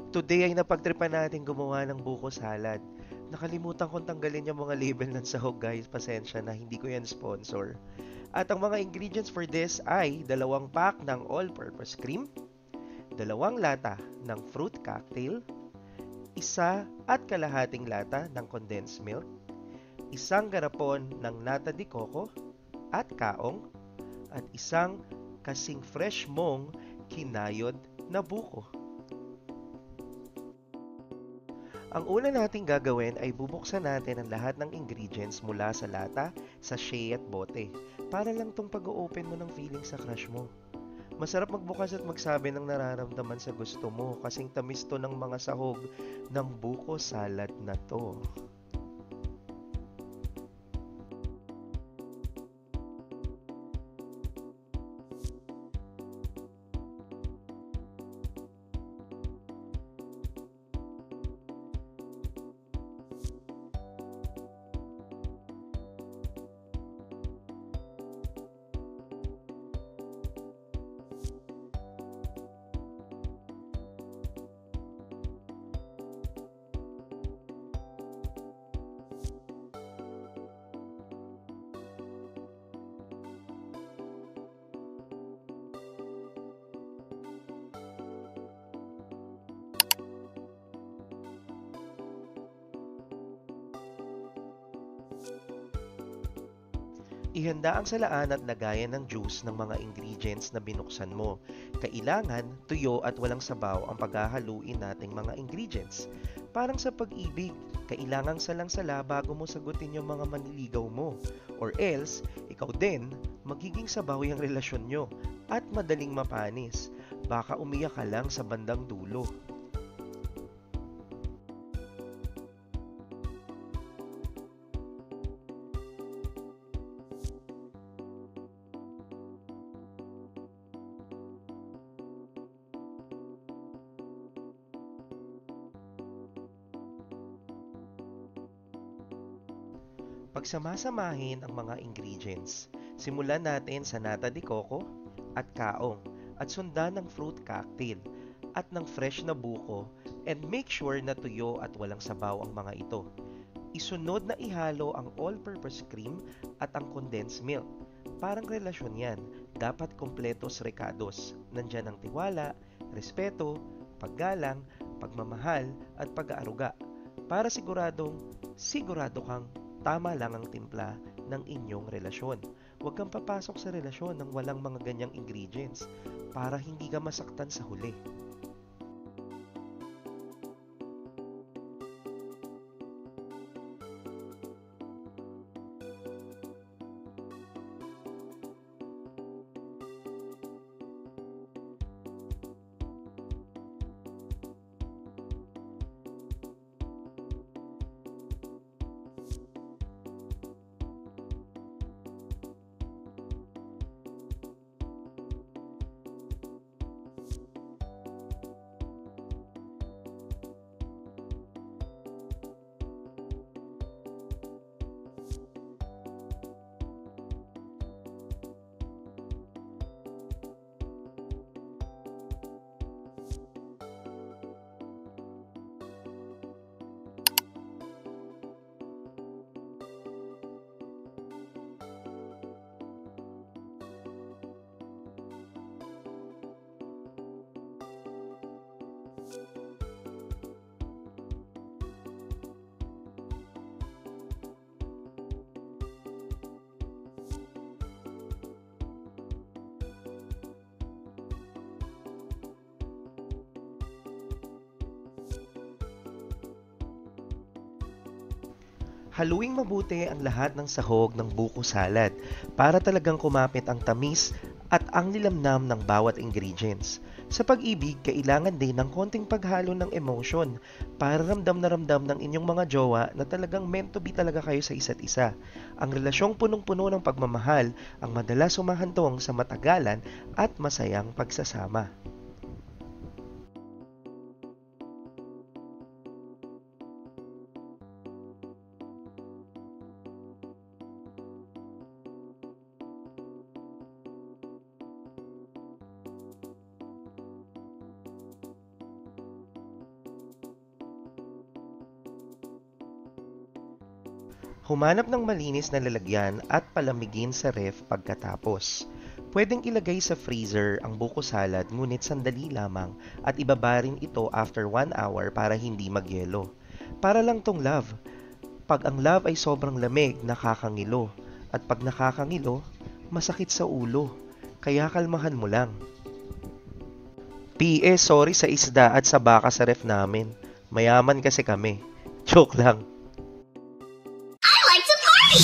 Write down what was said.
Today ay napagtripan natin gumawa ng buko salad. Nakalimutan kong tanggalin yung mga label ng sahog guys. Pasensya na, hindi ko yan sponsor. At ang mga ingredients for this ay 2 pack ng all-purpose cream, 2 lata ng fruit cocktail, 1 at kalahating lata ng condensed milk, 1 garapon ng nata de coco at kaong, at isang kasing fresh mong kinayod na buko. Ang una nating gagawin ay bubuksan natin ang lahat ng ingredients mula sa lata, sachet at bote. Para lang tong pag-open mo ng feeling sa crush mo. Masarap magbukas at magsabi ng nararamdaman sa gusto mo kasing tamis to ng mga sahog ng buko salad na to. Ihanda ang salaan at lagayan ng juice ng mga ingredients na binuksan mo. Kailangan tuyo at walang sabaw ang paghahaluin nating mga ingredients. Parang sa pag-ibig, kailangang salang-sala bago mo sagutin yung mga manliligaw mo. Or else, ikaw din, magiging sabaw yung relasyon nyo at madaling mapanis. Baka umiyak ka lang sa bandang dulo. Pagsamasamahin ang mga ingredients, simulan natin sa nata de coco at kaong at sundan ng fruit cocktail at ng fresh na buko, and make sure na tuyo at walang sabaw ang mga ito. Isunod na ihalo ang all-purpose cream at ang condensed milk. Parang relasyon yan, dapat kompletos recados. Nandyan ang tiwala, respeto, paggalang, pagmamahal at pag-aaruga. Para sigurado kang tama lang ang timpla ng inyong relasyon. Huwag kang papasok sa relasyon ng walang mga ganyang ingredients para hindi ka masaktan sa huli. Haluing mabuti ang lahat ng sahog ng buko salad para talagang kumapit ang tamis at ang nilamnam ng bawat ingredients. Sa pag-ibig, kailangan din ng konting paghalo ng emotion para ramdam na ramdam ng inyong mga jowa na talagang meant to be talaga kayo sa isa't isa. Ang relasyong punong-puno ng pagmamahal ang madalas humahantong sa matagalan at masayang pagsasama. Humanap ng malinis na lalagyan at palamigin sa ref pagkatapos. Pwedeng ilagay sa freezer ang buko salad ngunit sandali lamang at ibaba rin ito after 1 hour para hindi magyelo. Para lang tong love. Pag ang love ay sobrang lamig, nakakangilo. At pag nakakangilo, masakit sa ulo. Kaya kalmahan mo lang. PS, sorry sa isda at sa baka sa ref namin. Mayaman kasi kami. Joke lang. I like to party!